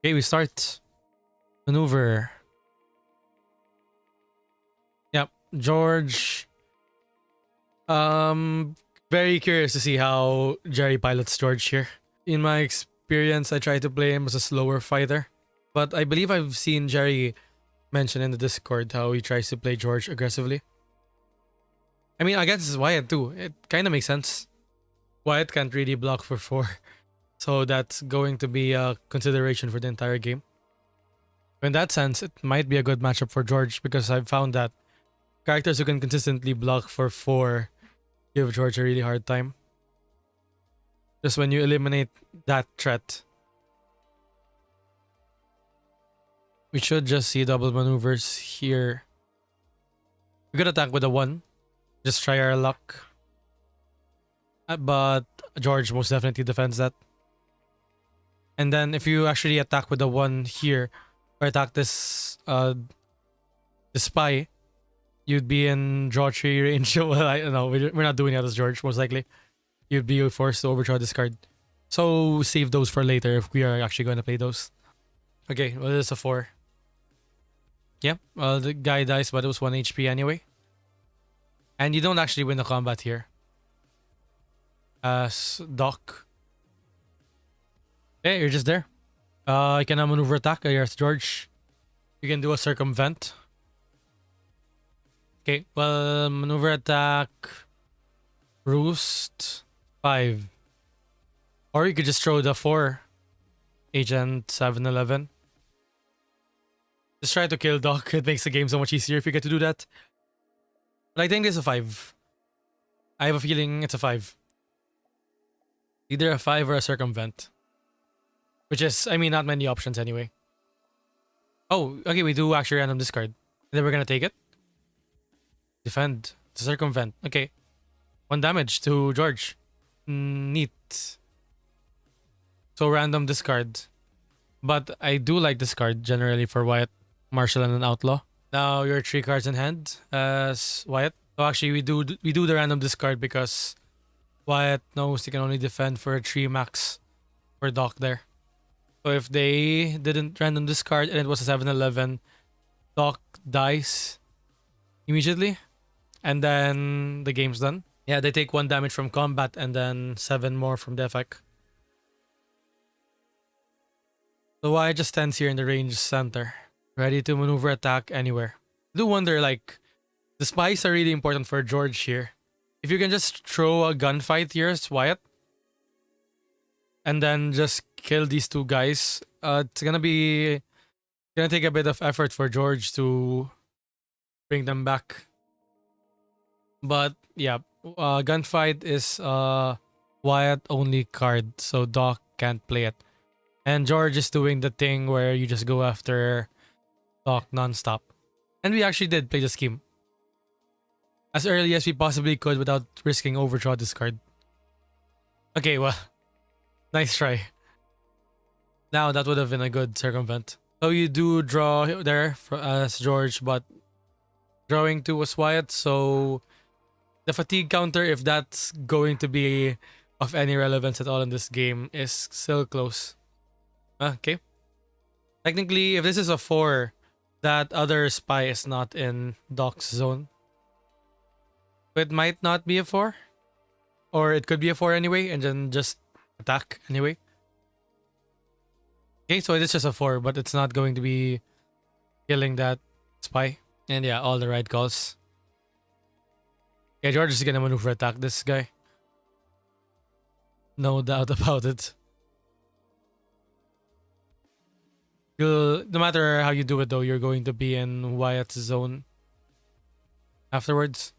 Okay, we start. Maneuver. Yep, George. Very curious to see how Jerry pilots George here. In my experience, I try to play him as a slower fighter, but I believe I've seen Jerry mention in the Discord how he tries to play George aggressively. I mean, I guess it's Wyatt too. It kind of makes sense. Wyatt can't really block for 4, so that's going to be a consideration for the entire game. In that sense, it might be a good matchup for George because I've found that characters who can consistently block for 4 give George a really hard time. Just when you eliminate that threat. We should just see double maneuvers here. We could attack with a 1. Just try our luck. But George most definitely defends that. And then if you actually attack with a 1 here, or attack this the spy, you'd be in draw 3 range. Well, I don't know. We're not doing that as George, most likely. You'd be forced to overdraw this card. So save those for later if we are actually going to play those. Okay, well, it's a 4. Yep, well, the guy dies, but it was 1 HP anyway. And you don't actually win the combat here. As Doc. Okay, you're just there. You can maneuver attack against George. You can do a circumvent. Okay, well, maneuver attack. Roost. 5. Or you could just throw the 4. Agent 711. Just try to kill Doc. It makes the game so much easier if you get to do that. But I think it's a 5. I have a feeling it's a 5. Either a 5 or a circumvent. Which is, I mean, not many options anyway. Oh, okay, we do actually random discard. And then we're gonna take it. Defend. Circumvent. Okay. 1 damage to George. Neat. So random discard. But I do like discard generally for Wyatt, Marshall, and an Outlaw. Now you're 3 cards in hand as Wyatt. So actually we do the random discard because Wyatt knows he can only defend for a 3 max for Doc there. So if they didn't random discard and it was a 7-11, Doc dies immediately. And then the game's done. Yeah, they take 1 damage from combat and then 7 more from the effect. So Wyatt just stands here in the range center, ready to maneuver attack anywhere. I do wonder, like, the spies are really important for George here. If you can just throw a gunfight here as Wyatt, and then just kill these 2 guys, it's gonna take a bit of effort for George to bring them back. But yeah, gunfight is Wyatt only card, so Doc can't play it. And George is doing the thing where you just go after Doc nonstop. And we actually did play the scheme as early as we possibly could without risking overdraw this card. Okay, well, nice try. Now that would have been a good circumvent. So you do draw there as George, but drawing 2 was Wyatt, so the fatigue counter, if that's going to be of any relevance at all in this game, is still close. Okay. Technically, if this is a 4, that other spy is not in Doc's zone. It might not be a 4. Or it could be a 4 anyway, and then just attack anyway. Okay, so it is just a 4, but it's not going to be killing that spy. And yeah, all the right calls. Yeah, George is gonna maneuver attack this guy. No doubt about it. No matter how you do it though, you're going to be in Wyatt's zone afterwards.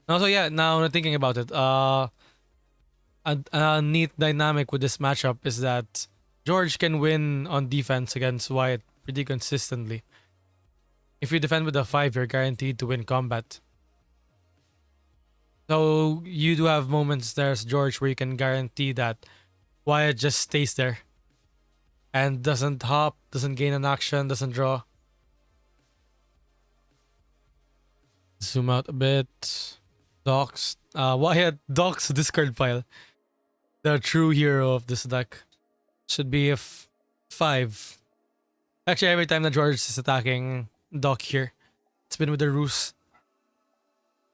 Also, yeah, now thinking about it, a neat dynamic with this matchup is that George can win on defense against Wyatt pretty consistently. If you defend with a 5, you're guaranteed to win combat. So you do have moments there as George where you can guarantee that Wyatt just stays there and doesn't hop, doesn't gain an action, doesn't draw. Zoom out a bit. Doc's Wyatt Doc's discard pile. The true hero of this deck. Should be a 5. Actually, every time that George is attacking Doc here, it's been with the ruse.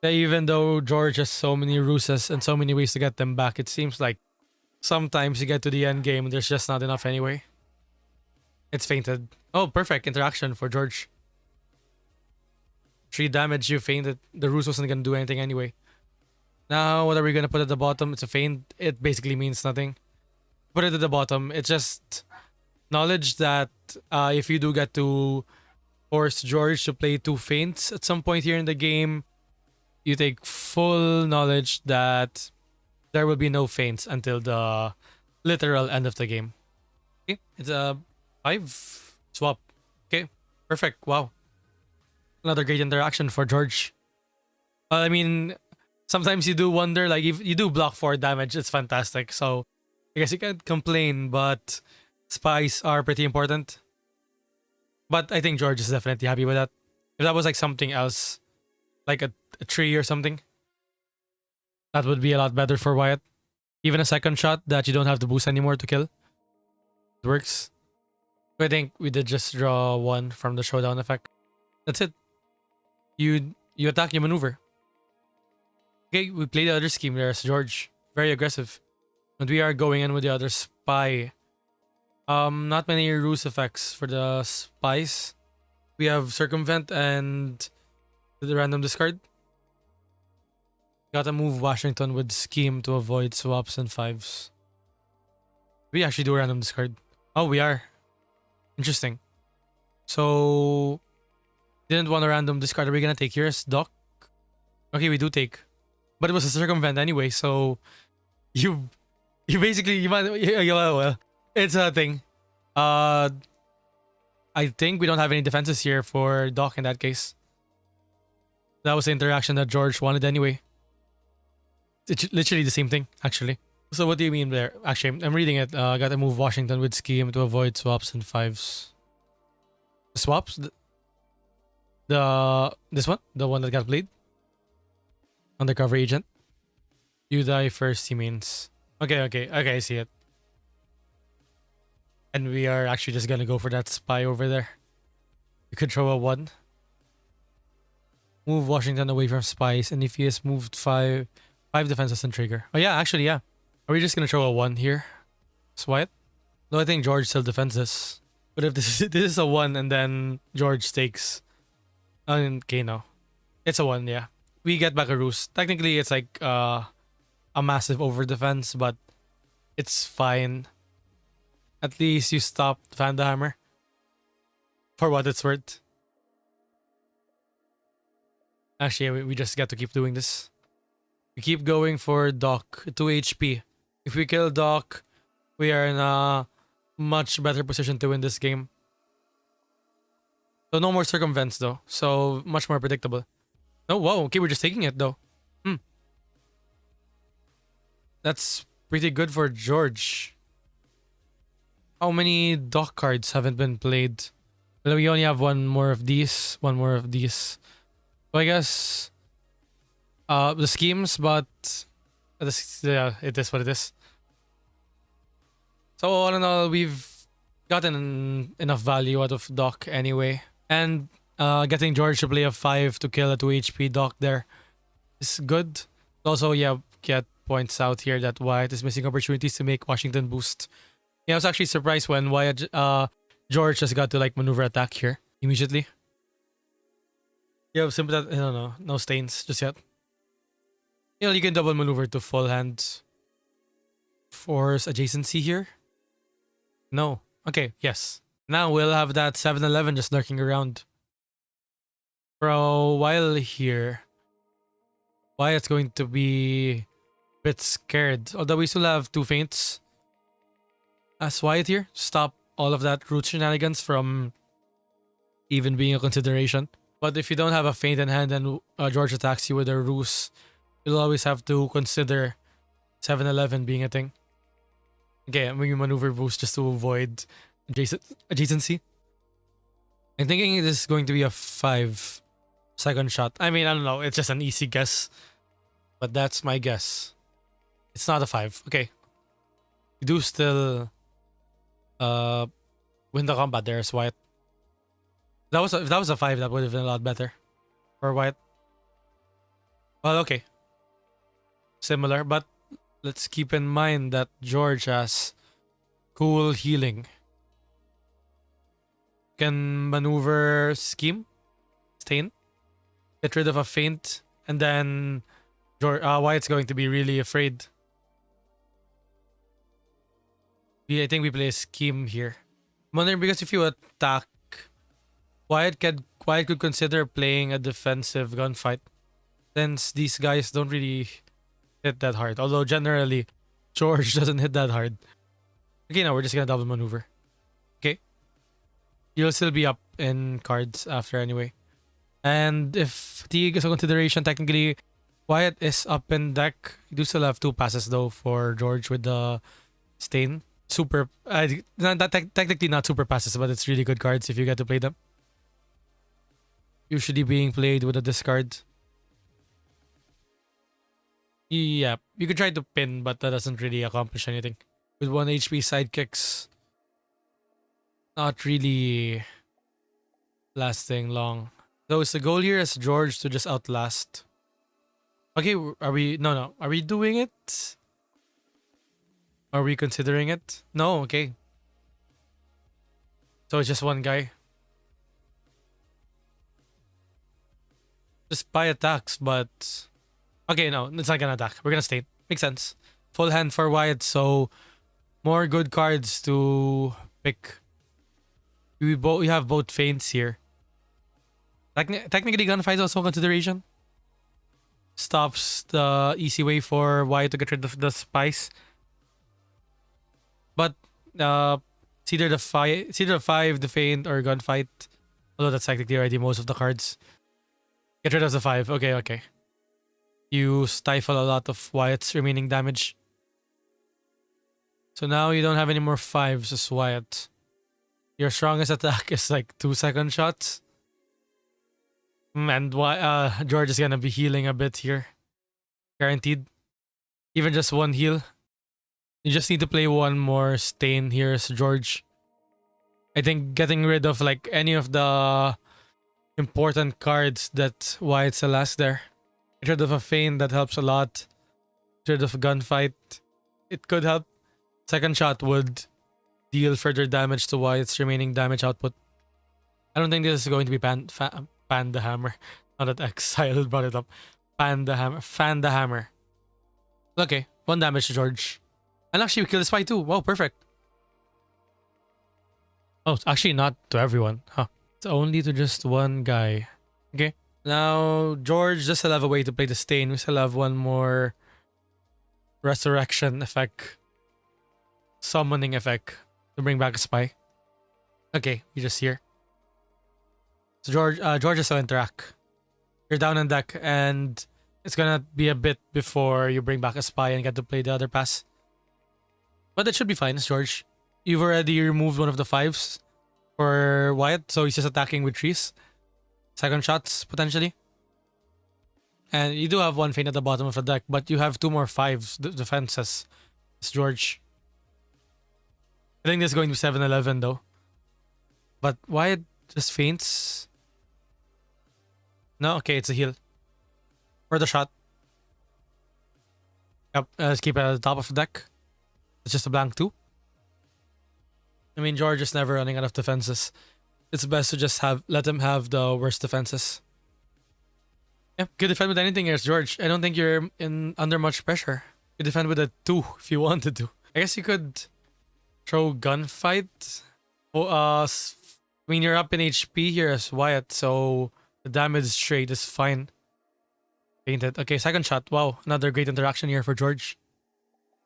Even though George has so many ruses and so many ways to get them back, it seems like sometimes you get to the end game, there's just not enough anyway. It's fainted. Oh, perfect interaction for George. 3 damage, you fainted. The ruse wasn't gonna do anything anyway. Now, what are we gonna put at the bottom? It's a feint. It basically means nothing. Put it at the bottom. It's just knowledge that if you do get to force George to play 2 feints at some point here in the game, you take full knowledge that there will be no feints until the literal end of the game. Okay, it's a 5 swap. Okay, perfect. Wow. Another great interaction for George. I mean, sometimes you do wonder, like, if you do block 4 damage, it's fantastic. So, I guess you can't complain, but spies are pretty important. But I think George is definitely happy with that. If that was like something else, like a tree or something, that would be a lot better for Wyatt. Even a second shot that you don't have to boost anymore to kill. It works. I think we did just draw 1 from the showdown effect. That's it. You attack, you maneuver. Okay, we play the other scheme. There's George. Very aggressive. And we are going in with the other spy. Not many ruse effects for the spies. We have circumvent and the random discard. Gotta move Washington with scheme to avoid swaps and 5s. We actually do a random discard. Oh, we are. Interesting. So, didn't want a random discard. Are we gonna take here as Doc? Okay, we do take. But it was a circumvent anyway, so you basically you might well, it's a thing. I think we don't have any defenses here for Doc in that case. That was the interaction that George wanted anyway. It's literally the same thing, actually. So what do you mean there? Actually, I'm reading it. Gotta move Washington with scheme to avoid swaps and 5s. Swaps? This one? The one that got played? Undercover agent? You die first, he means. Okay, I see it. And we are actually just gonna go for that spy over there. You could throw a 1. Move Washington away from spies, and if he has moved 5 defenses and trigger. Oh yeah, actually, yeah. Are we just gonna throw a 1 here? Wyatt? No, I think George still defends this. But if this is a 1 and then George takes. Okay, no. It's a 1, yeah. We get back a ruse. Technically, it's like a massive over defense, but it's fine. At least you stopped Van the Hammer. For what it's worth. Actually, we just got to keep doing this. We keep going for Doc. 2 HP. If we kill Doc, we are in a much better position to win this game. So no more circumvents though. So much more predictable. Oh, whoa. Okay, we're just taking it though. That's pretty good for George. How many Doc cards haven't been played? Well, we only have one more of these. So I guess the schemes, but yeah, it is what it is. So all in all, we've gotten enough value out of Doc anyway. And getting George to play a 5 to kill a 2 HP Doc there is good. Also, yeah, Cat points out here that Wyatt is missing opportunities to make Washington boost. Yeah, I was actually surprised when Wyatt, George just got to like maneuver attack here immediately. Yeah, simple. I don't know, no stains just yet. You know, you can double maneuver to full hand. Force adjacency here. No. Okay, yes. Now we'll have that 7-Eleven just lurking around. For a while here. Wyatt's going to be a bit scared. Although we still have 2 feints. As Wyatt here, stop all of that root shenanigans from even being a consideration. But if you don't have a feint in hand and George attacks you with a ruse, you'll always have to consider 7-Eleven being a thing. Okay, I'm going to maneuver boost just to avoid adjacency. I'm thinking this is going to be a 5 second shot. I mean, I don't know. It's just an easy guess. But that's my guess. It's not a 5. Okay. You do still win the combat there as Wyatt. If that was a 5, that would have been a lot better for Wyatt. Well, okay, similar, but let's keep in mind that George has cool healing. Can maneuver scheme, stain, get rid of a feint, and then Wyatt's going to be really afraid. I think we play a scheme here. I'm wondering because if you attack, Wyatt could consider playing a defensive gunfight, since these guys don't really hit that hard. Although generally, George doesn't hit that hard. Okay, now we're just gonna double maneuver. Okay, you'll still be up in cards after anyway. And if fatigue is a consideration, technically, Wyatt is up in deck. You do still have 2 passes though for George with the stain. Super, technically not super passes, but it's really good cards if you get to play them. Usually being played with a discard. Yeah, you could try to pin, but that doesn't really accomplish anything. With 1 HP sidekicks, not really lasting long. So is the goal here as George to just outlast? Okay, are we? No. Are we doing it? Are we considering it? No, okay. So it's just one guy. Just buy attacks, but... Okay, no, it's not gonna attack. We're gonna stay. Makes sense. Full hand for Wyatt, so more good cards to pick. We have both feints here. Technically, gunfight is also a consideration. Stops the easy way for Wyatt to get rid of the spice. But it's either the 5, the feint, or gunfight. Although that's technically already most of the cards. Get rid of the 5. Okay. You stifle a lot of Wyatt's remaining damage. So now you don't have any more 5s as Wyatt. Your strongest attack is like 2-second shots. And George is gonna be healing a bit here. Guaranteed. Even just 1 heal. You just need to play 1 more stain here as George. I think getting rid of like any of the important cards that Wyatt's the last there. Get rid of a feint, that helps a lot. Get rid of a gunfight. It could help. Second shot would deal further damage to Wyatt's remaining damage output. I don't think this is going to be Pan the Hammer. Now that Exile brought it up. Fan the Hammer. Okay, 1 damage to George. And actually we kill the spy too. Wow, perfect. Oh, it's actually not to everyone. Huh. It's only to just 1 guy. Okay. Now, George does still have a way to play the stain. We still have 1 more resurrection effect. Summoning effect to bring back a spy. Okay, we just here. So George is still interact. You're down on deck and it's gonna be a bit before you bring back a spy and get to play the other pass. But that should be fine, George. You've already removed 1 of the 5s for Wyatt, so he's just attacking with 3s. Second shots, potentially. And you do have 1 feint at the bottom of the deck, but you have 2 more 5s defenses. It's George. I think this is going to be 7-11 though. But Wyatt just feints. No, okay, it's a heal. For the shot. Yep, let's keep it at the top of the deck. It's just a blank 2. I mean, George is never running out of defenses. It's best to just let him have the worst defenses. Yeah, could defend with anything else, George. I don't think you're under much pressure. You defend with a 2 if you wanted to. I guess you could throw gunfight. I mean, you're up in HP here as Wyatt, so the damage rate is fine. Painted. Okay, second shot. Wow, another great interaction here for George.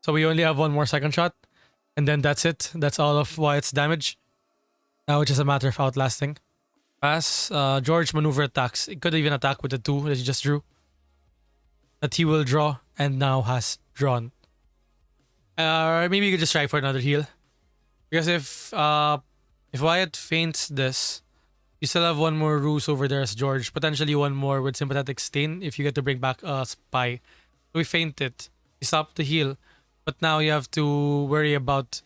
So we only have 1 more second shot, and then that's it. That's all of Wyatt's damage. Now it's just a matter of outlasting. Pass. George maneuver attacks. It could even attack with the 2 that he just drew. That he will draw and now has drawn. Maybe you could just try for another heal. Because if Wyatt feints this, you still have 1 more ruse over there as George. Potentially 1 more with sympathetic stain if you get to bring back a spy. So we feint it. You stop the heal. But now you have to worry about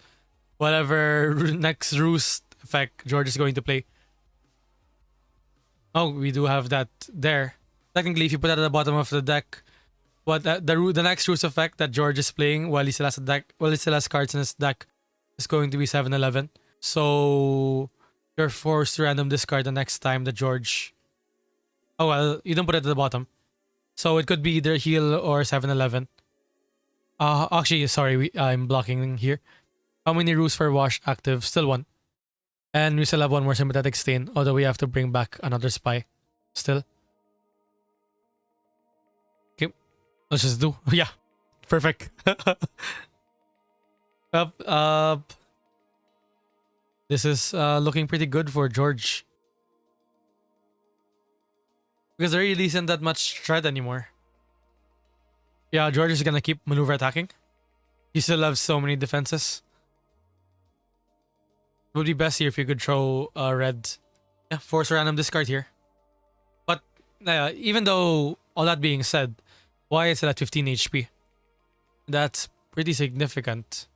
whatever next ruse effect George is going to play. Oh, we do have that there. Technically, if you put that at the bottom of the deck, what the next Ruse effect that George is playing while he still has a deck, while he still has cards in his deck, is going to be 7-11. So you're forced to random discard the next time that George. Oh well, you don't put it at the bottom, so it could be either heal or 7-11. Actually, sorry, I'm blocking here. How many Ruse for Wash active? Still one. And we still have one more sympathetic stain, although we have to bring back another spy. Still. Okay, let's just do. Yeah, perfect. Up. This is looking pretty good for George. Because there really isn't that much threat anymore. Yeah, George is gonna keep maneuver attacking. He still has so many defenses. It would be best here if you could throw red. Yeah, force a random discard here. But even though all that being said, Wyatt's at 15 HP. That's pretty significant.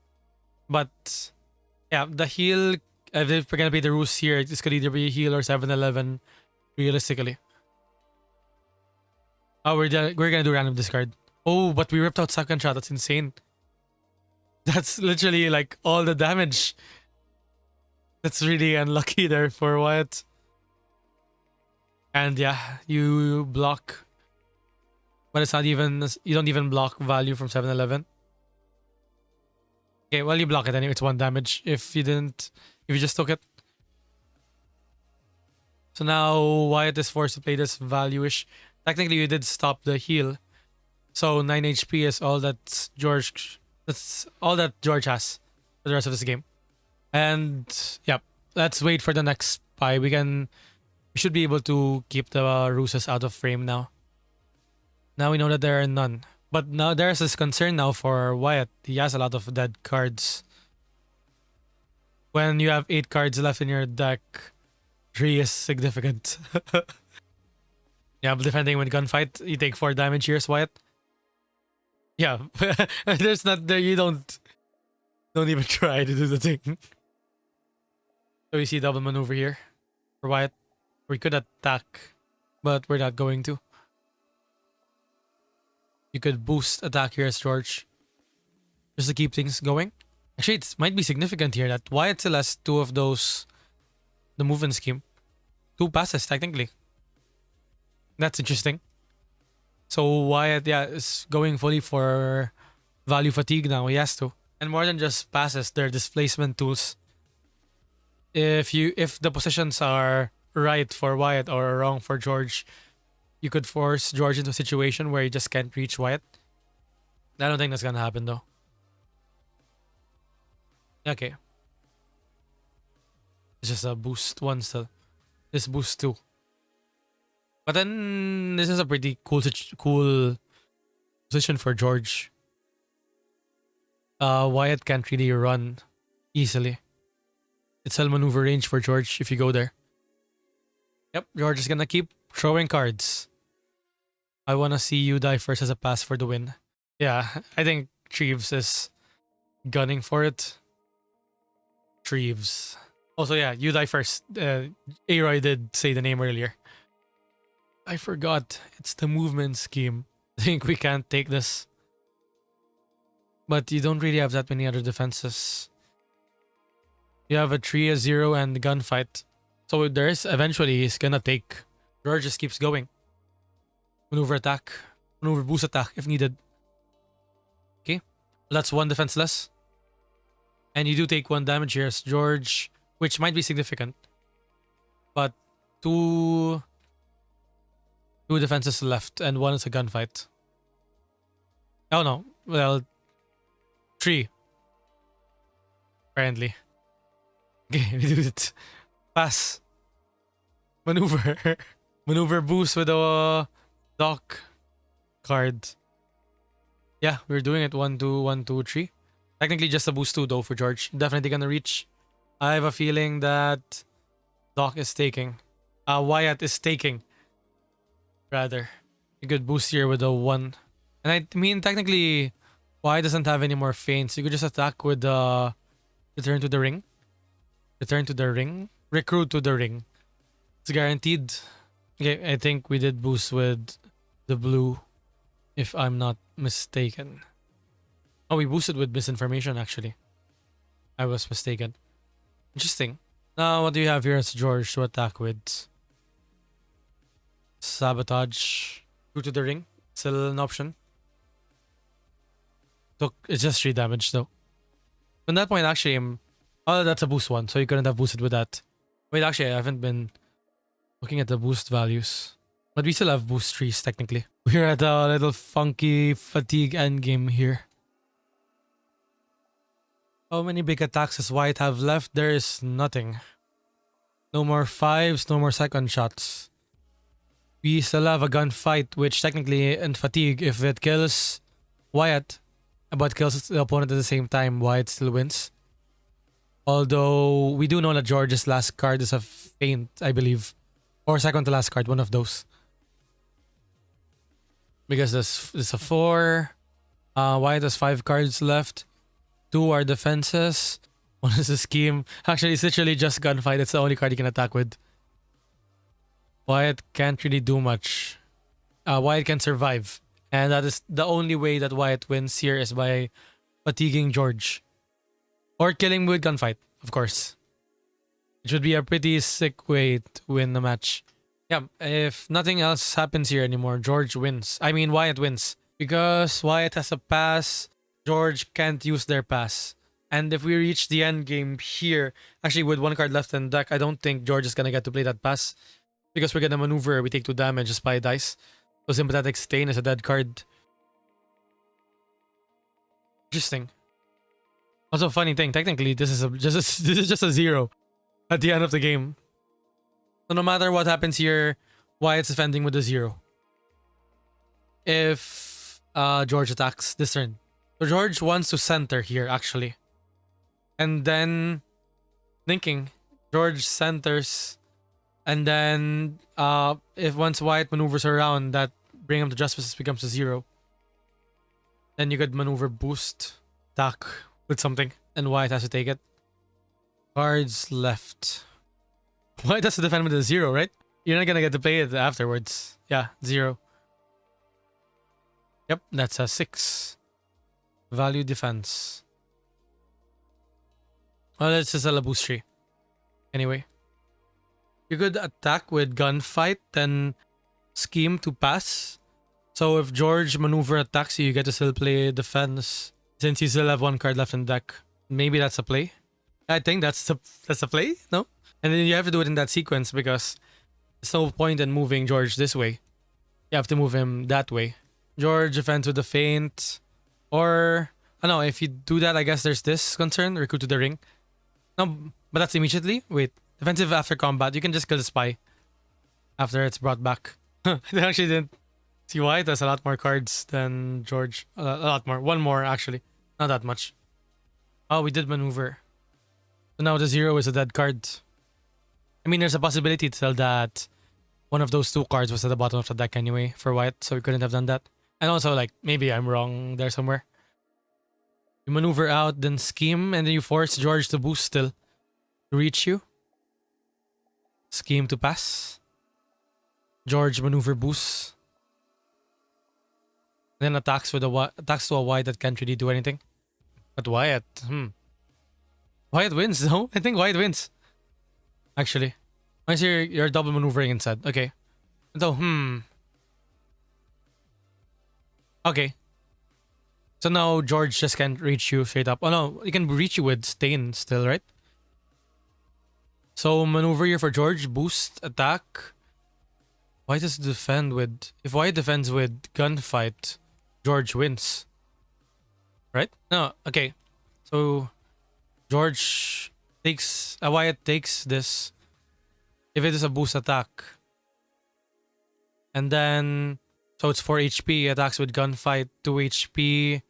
But yeah, the heal, if we're gonna play the Ruse here, this could either be a heal or 7-11 realistically. Oh, we're gonna do random discard. Oh, but we ripped out second shot. That's insane. That's literally like all the damage. That's really unlucky there for Wyatt. And yeah, you block. But it's not even, you don't even block value from 7-11. Okay, well, you block it anyway. It's 1 damage if you didn't, if you just took it. So now Wyatt is forced to play this value-ish. Technically, you did stop the heal. So 9 HP is all that George, that's all that George has for the rest of this game. And yeah, let's wait for the next spy. We should be able to keep the Ruses out of frame now. Now we know that there are none. But now there's this concern now for Wyatt. He has a lot of dead cards. When you have 8 cards left in your deck, 3 is significant. Yeah, but defending with gunfight, you take 4 damage here, Wyatt. Yeah, there's not there. You don't even try to do the thing. So we see double maneuver here for Wyatt. We could attack, but we're not going to. You could boost attack here as George, just to keep things going. Actually, it might be significant here that Wyatt still has 2 of those, the movement scheme. 2 passes, technically. That's interesting. So Wyatt, yeah, is going fully for value fatigue now. He has to. And more than just passes, they're displacement tools. If the positions are right for Wyatt or wrong for George, you could force George into a situation where he just can't reach Wyatt. I don't think that's gonna happen though. Okay. It's just a boost 1 still. This boost 2. But then this is a pretty cool position for George. Wyatt can't really run easily. It's still maneuver range for George if you go there. Yep, George is gonna keep throwing cards. I wanna see you die first as a pass for the win. Yeah, I think Treves is gunning for it. Treves. Also, yeah, you die first. Aroy did say the name earlier. I forgot. It's the movement scheme. I think we can't take this. But you don't really have that many other defenses. You have a 3-0 and gunfight. So there's eventually he's gonna take. George just keeps going. Maneuver attack. Maneuver boost attack if needed. Okay. That's 1 defense less. And you do take 1 damage here as George, which might be significant. But 2 defenses left and 1 is a gunfight. Oh no. Well, 3. Apparently. Okay, we do it. Pass. Maneuver. Maneuver boost with a dock card. Yeah, we're doing it 1, 2, 1, 2, 3. Technically just a boost 2 though for George. Definitely gonna reach. I have a feeling that Doc is taking. Wyatt is taking. Rather. You could boost here with a 1. And I mean, technically, Wyatt doesn't have any more feints. You could just attack with return to the ring. Return to the ring. Recruit to the ring. It's guaranteed. Okay, I think we did boost with the blue, if I'm not mistaken. Oh, we boosted with misinformation, actually. I was mistaken. Interesting. Now, what do you have here as George to attack with? Sabotage. True to the ring. Still an option. Took it's just 3 damage though. From that point, actually, oh, that's a boost one, so you couldn't have boosted with that. Wait, actually, I haven't been looking at the boost values. But we still have boost trees, technically. We're at a little funky fatigue endgame here. How many big attacks does Wyatt have left? There is nothing. No more 5s, no more second shots. We still have a gunfight, which technically in fatigue, if it kills Wyatt, but kills the opponent at the same time, Wyatt still wins. Although we do know that George's last card is a feint, I believe. Or second to last card, one of those. Because there's a 4. Wyatt has 5 cards left. 2 are defenses. 1 is a scheme. Actually, it's literally just gunfight. It's the only card you can attack with. Wyatt can't really do much. Wyatt can survive. And that is the only way that Wyatt wins here is by fatiguing George. Or killing with gunfight, of course. It should be a pretty sick way to win the match. Yeah, if nothing else happens here anymore, George wins. I mean, Wyatt wins. Because Wyatt has a pass, George can't use their pass. And if we reach the end game here, actually with 1 card left in deck, I don't think George is gonna get to play that pass. Because we're gonna maneuver, we take 2 damage just by dice. So Sympathetic Stain is a dead card. Interesting. Also, funny thing, technically this is just a 0 at the end of the game. So no matter what happens here, Wyatt's defending with a 0. If George attacks this turn. So George wants to center here, actually. And then thinking, George centers. And then if once Wyatt maneuvers around, that bring him to justice becomes a 0. Then you could maneuver boost, attack with something, and Wyatt has to take it. Cards left. Wyatt has to defend with a 0, right? You're not gonna get to play it afterwards. Yeah, 0. Yep, that's a 6. Value defense. Well, it's just a boost tree. Anyway. You could attack with gunfight, then scheme to pass. So if George maneuver attacks you, you get to still play defense. Since you still have 1 card left in deck. Maybe that's a play. I think that's a play, no? And then you have to do it in that sequence because there's no point in moving George this way. You have to move him that way. George defends with a feint. Or, I don't know, if you do that, I guess there's this concern, recruit to the ring. No, but that's immediately. Wait, defensive after combat. You can just kill the spy after it's brought back. I actually didn't see why. There's a lot more cards than George. A lot more. 1 more, actually. Not that much. Oh, we did maneuver. So now the 0 is a dead card. I mean, there's a possibility to tell that one of those 2 cards was at the bottom of the deck anyway for Wyatt, so we couldn't have done that. And also, like, maybe I'm wrong there somewhere. You maneuver out, then scheme, and then you force George to boost still. To reach you. Scheme to pass. George maneuver boosts. Then attacks with attacks to a Wyatt that can't really do anything. But Wyatt, Wyatt wins, no? I think Wyatt wins. Actually. Unless you're double maneuvering instead. Okay. So, Okay. So now George just can't reach you straight up. Oh no, he can reach you with Stain still, right? So maneuver here for George. Boost, attack. Why does defend with... If Wyatt defends with gunfight, George wins. Right? No, okay. So George takes... Wyatt takes this. If it is a boost attack. And then... So it's 4 HP, attacks with gunfight, 2 HP.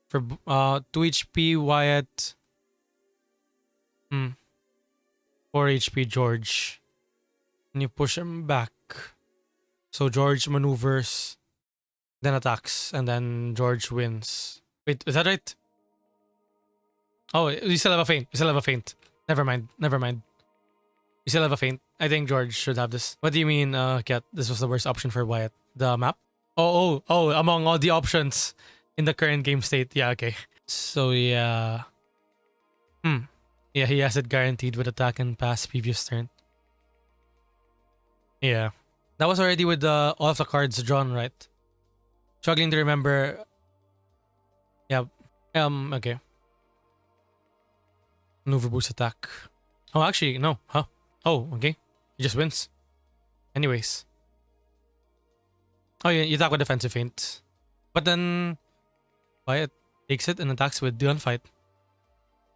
For 2 HP Wyatt. 4 HP George. And you push him back. So George maneuvers, then attacks, and then George wins. Wait, is that right? Oh, you still have a feint. You still have a feint. Never mind. Never mind. You still have a feint. I think George should have this. What do you mean, Kat? This was the worst option for Wyatt. The map? Oh, among all the options in the current game state. Yeah, okay. So yeah. Yeah, he has it guaranteed with attack and pass previous turn. Yeah. That was already with all of the cards drawn, right? Struggling to remember. Yeah. Okay. Maneuver boost attack. Oh, actually, no. Huh? Oh, okay. He just wins. Anyways. Oh, yeah, you attack with defensive feint. But then Wyatt takes it and attacks with the gunfight.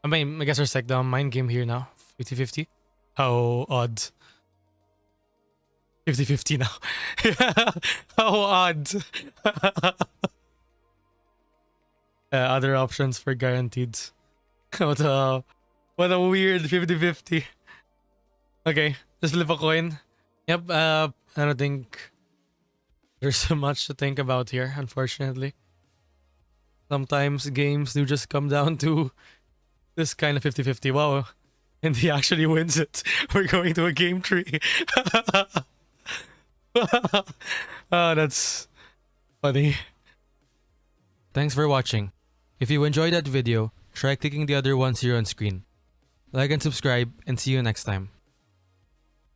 I mean, I guess there's like the mind game here now. 50-50. How odd. 50-50 now. How odd. Other options for guaranteed. what a weird 50-50. Okay, just flip a coin. Yep, I don't think there's so much to think about here, unfortunately. Sometimes games do just come down to this kind of 50-50. Wow. And he actually wins it. We're going to a game tree. Oh, that's funny. Thanks for watching. If you enjoyed that video, try clicking the other ones here on screen. Like and subscribe, and see you next time.